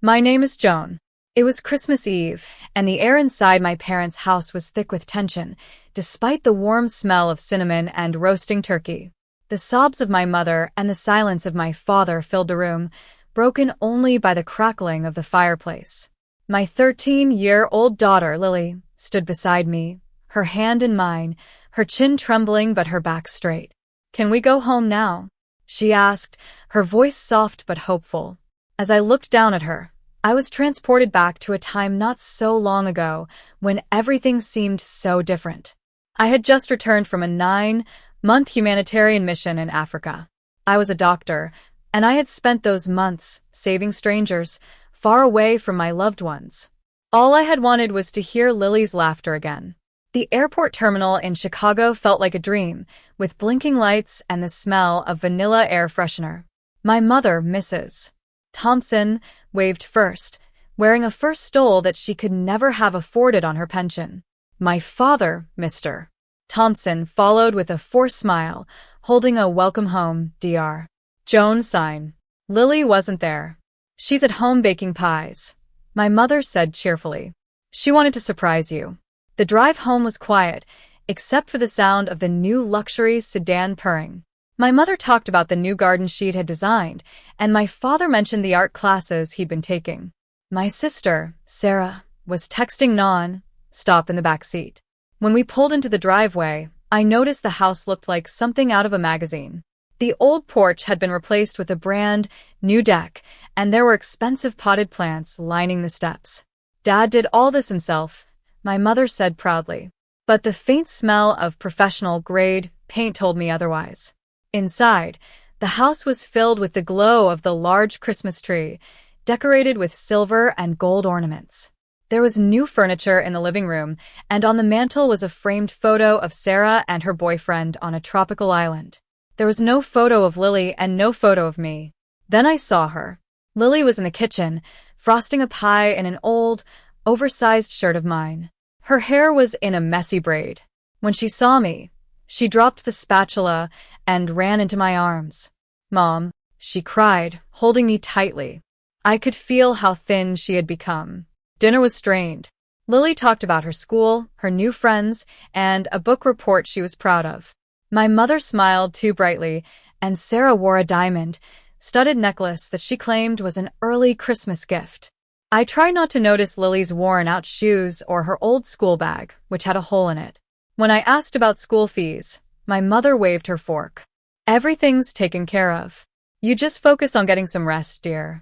My name is Joan. It was Christmas Eve, and the air inside my parents' house was thick with tension, despite the warm smell of cinnamon and roasting turkey. The sobs of my mother and the silence of my father filled the room, broken only by the crackling of the fireplace. My 13-year-old daughter, Lily, stood beside me, her hand in mine, her chin trembling but her back straight. "Can we go home now?" she asked, her voice soft but hopeful. As I looked down at her, I was transported back to a time not so long ago when everything seemed so different. I had just returned from a 9-month humanitarian mission in Africa. I was a doctor, and I had spent those months saving strangers, far away from my loved ones. All I had wanted was to hear Lily's laughter again. The airport terminal in Chicago felt like a dream, with blinking lights and the smell of vanilla air freshener. My mother, Mrs. Thompson, waved first, wearing a fur stole that she could never have afforded on her pension. My father, Mr. Thompson, followed with a forced smile, holding a "Welcome home, Dr. Joan" sign. Lily wasn't there. "She's at home baking pies," my mother said cheerfully. "She wanted to surprise you." The drive home was quiet, except for the sound of the new luxury sedan purring. My mother talked about the new garden she'd had designed, and my father mentioned the art classes he'd been taking. My sister, Sarah, was texting non-stop in the back seat. When we pulled into the driveway, I noticed the house looked like something out of a magazine. The old porch had been replaced with a brand new deck, and there were expensive potted plants lining the steps. "Dad did all this himself," my mother said proudly. But the faint smell of professional-grade paint told me otherwise. Inside, the house was filled with the glow of the large Christmas tree, decorated with silver and gold ornaments. There was new furniture in the living room, and on the mantel was a framed photo of Sarah and her boyfriend on a tropical island. There was no photo of Lily and no photo of me. Then I saw her. Lily was in the kitchen, frosting a pie in an old, oversized shirt of mine. Her hair was in a messy braid. When she saw me, she dropped the spatula and ran into my arms. "Mom," she cried, holding me tightly. I could feel how thin she had become. Dinner was strained. Lily talked about her school, her new friends, and a book report she was proud of. My mother smiled too brightly, and Sarah wore a diamond-studded necklace that she claimed was an early Christmas gift. I tried not to notice Lily's worn-out shoes or her old school bag, which had a hole in it. When I asked about school fees, my mother waved her fork. "Everything's taken care of. You just focus on getting some rest, dear."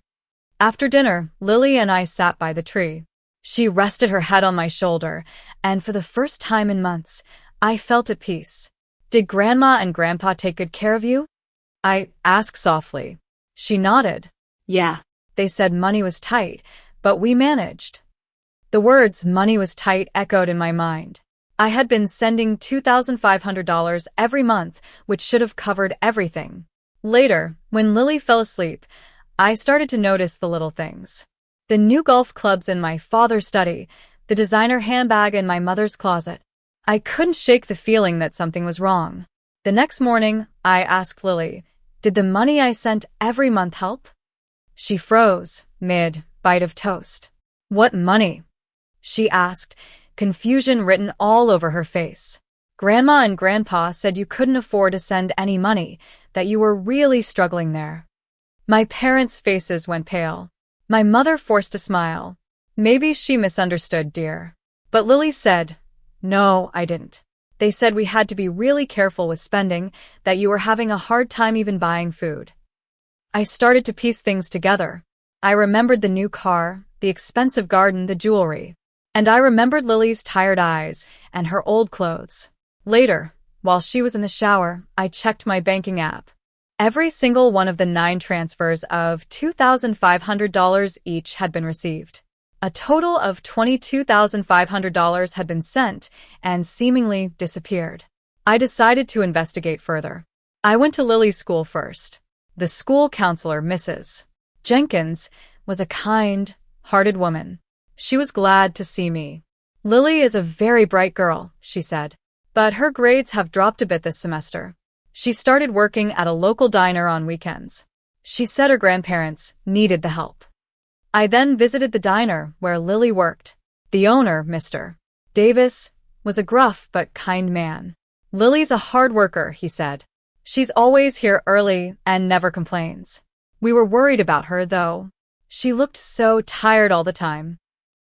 After dinner, Lily and I sat by the tree. She rested her head on my shoulder, and for the first time in months, I felt at peace. "Did Grandma and Grandpa take good care of you?" I asked softly. She nodded. "Yeah." They said money was tight, but we managed. The words "money was tight" echoed in my mind. I had been sending $2,500 every month, which should have covered everything. Later, when Lily fell asleep, I started to notice the little things. The new golf clubs in my father's study, the designer handbag in my mother's closet. I couldn't shake the feeling that something was wrong. The next morning, I asked Lily, "Did the money I sent every month help?" She froze, mid-bite of toast. "What money?" she asked, confusion written all over her face. "Grandma and Grandpa said you couldn't afford to send any money, that you were really struggling there." My parents' faces went pale. My mother forced a smile. "Maybe she misunderstood, dear." But Lily said, "No, I didn't. They said we had to be really careful with spending, that you were having a hard time even buying food." I started to piece things together. I remembered the new car, the expensive garden, the jewelry. And I remembered Lily's tired eyes and her old clothes. Later, while she was in the shower, I checked my banking app. Every single one of the 9 transfers of $2,500 each had been received. A total of $22,500 had been sent and seemingly disappeared. I decided to investigate further. I went to Lily's school first. The school counselor, Mrs. Jenkins, was a kind-hearted woman. She was glad to see me. "Lily is a very bright girl," she said, "but her grades have dropped a bit this semester. She started working at a local diner on weekends. She said her grandparents needed the help." I then visited the diner where Lily worked. The owner, Mr. Davis, was a gruff but kind man. Lily's a hard worker, he said. She's always here early and never complains. We were worried about her, though. She looked so tired all the time.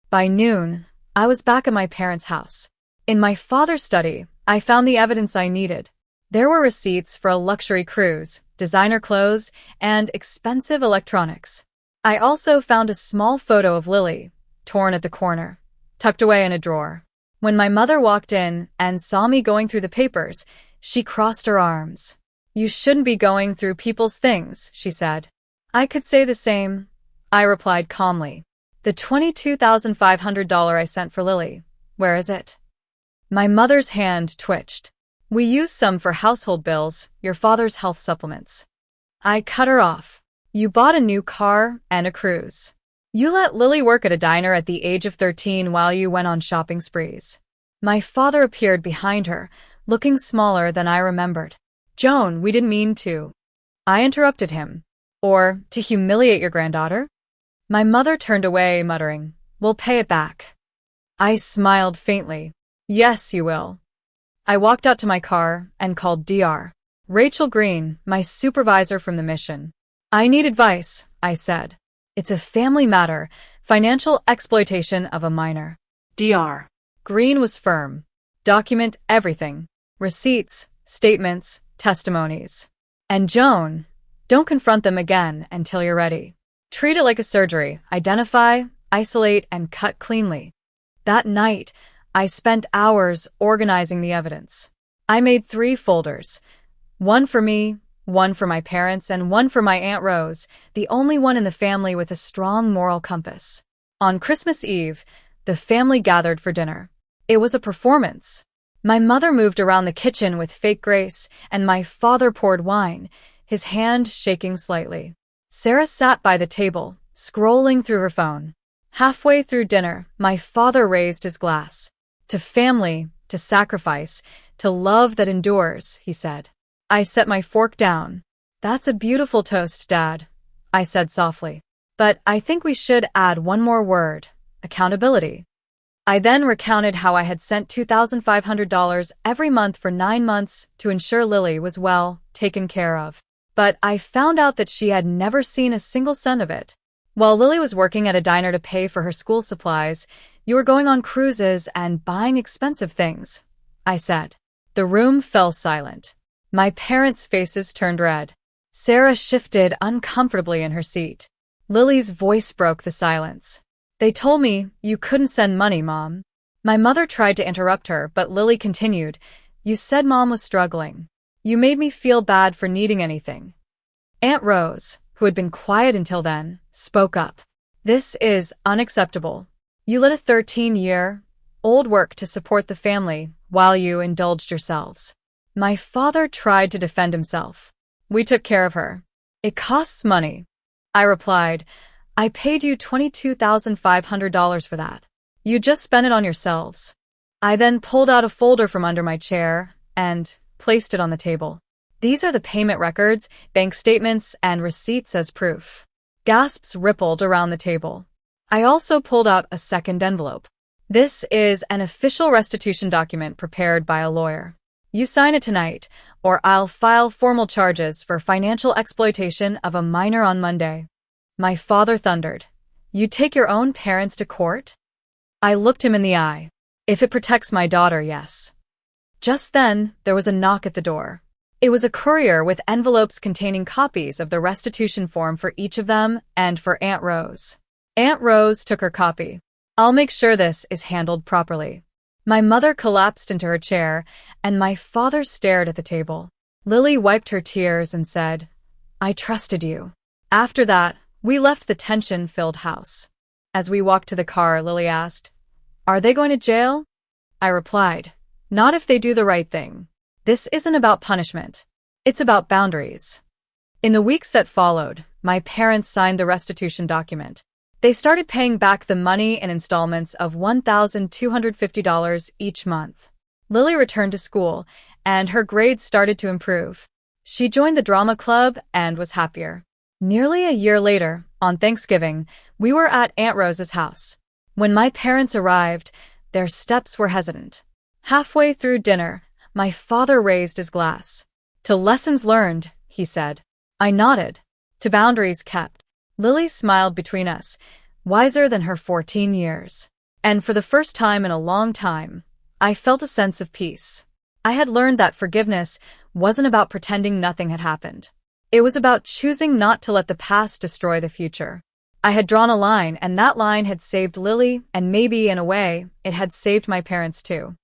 By noon, I was back at my parents' house. In my father's study, I found the evidence I needed. There were receipts for a luxury cruise, designer clothes, and expensive electronics. I also found a small photo of Lily, torn at the corner, tucked away in a drawer. When my mother walked in and saw me going through the papers, she crossed her arms. "You shouldn't be going through people's things," she said. "I could say the same," I replied calmly. "The $22,500 I sent for Lily, where is it?" My mother's hand twitched. "We use some for household bills, your father's health supplements." I cut her off. "You bought a new car and a cruise. You let Lily work at a diner at the age of 13 while you went on shopping sprees." My father appeared behind her, looking smaller than I remembered. "Joan, we didn't mean to." I interrupted him. "Or to humiliate your granddaughter?" My mother turned away, muttering, "We'll pay it back." I smiled faintly. "Yes, you will." I walked out to my car and called Dr. Rachel Green, my supervisor from the mission. "I need advice," I said. "It's a family matter, financial exploitation of a minor." Dr. Green was firm. "Document everything. Receipts, statements, testimonies. And Joan, don't confront them again until you're ready. Treat it like a surgery. Identify, isolate, and cut cleanly." That night, I spent hours organizing the evidence. I made 3 folders. One for me, one for my parents, and one for my Aunt Rose, the only one in the family with a strong moral compass. On Christmas Eve, the family gathered for dinner. It was a performance. My mother moved around the kitchen with fake grace, and my father poured wine, his hand shaking slightly. Sarah sat by the table, scrolling through her phone. Halfway through dinner, my father raised his glass. "To family, to sacrifice, to love that endures," he said. I set my fork down. "That's a beautiful toast, Dad," I said softly. "But I think we should add one more word: accountability." I then recounted how I had sent $2,500 every month for 9 months to ensure Lily was well taken care of. But I found out that she had never seen a single cent of it. "While Lily was working at a diner to pay for her school supplies, you were going on cruises and buying expensive things," I said. The room fell silent. My parents' faces turned red. Sarah shifted uncomfortably in her seat. Lily's voice broke the silence. "They told me you couldn't send money, Mom." My mother tried to interrupt her, but Lily continued, "You said Mom was struggling. You made me feel bad for needing anything." Aunt Rose, who had been quiet until then, spoke up. "This is unacceptable. You let a 13-year-old work to support the family while you indulged yourselves." My father tried to defend himself. "We took care of her. It costs money." I replied, "I paid you $22,500 for that. You just spent it on yourselves." I then pulled out a folder from under my chair and placed it on the table. "These are the payment records, bank statements, and receipts as proof." Gasps rippled around the table. I also pulled out a second envelope. "This is an official restitution document prepared by a lawyer. You sign it tonight, or I'll file formal charges for financial exploitation of a minor on Monday." My father thundered, "You take your own parents to court?" I looked him in the eye. "If it protects my daughter, yes." Just then, there was a knock at the door. It was a courier with envelopes containing copies of the restitution form for each of them and for Aunt Rose. Aunt Rose took her copy. "I'll make sure this is handled properly." My mother collapsed into her chair, and my father stared at the table. Lily wiped her tears and said, "I trusted you." After that, we left the tension-filled house. As we walked to the car, Lily asked, "Are they going to jail?" I replied, "Not if they do the right thing. This isn't about punishment. It's about boundaries." In the weeks that followed, my parents signed the restitution document. They started paying back the money in installments of $1,250 each month. Lily returned to school, and her grades started to improve. She joined the drama club and was happier. Nearly a year later, on Thanksgiving, we were at Aunt Rose's house. When my parents arrived, their steps were hesitant. Halfway through dinner, my father raised his glass. To lessons learned, he said. I nodded. To boundaries kept. Lily smiled between us, wiser than her 14 years. And for the first time in a long time, I felt a sense of peace. I had learned that forgiveness wasn't about pretending nothing had happened. It was about choosing not to let the past destroy the future. I had drawn a line, and that line had saved Lily, and maybe, in a way, it had saved my parents too.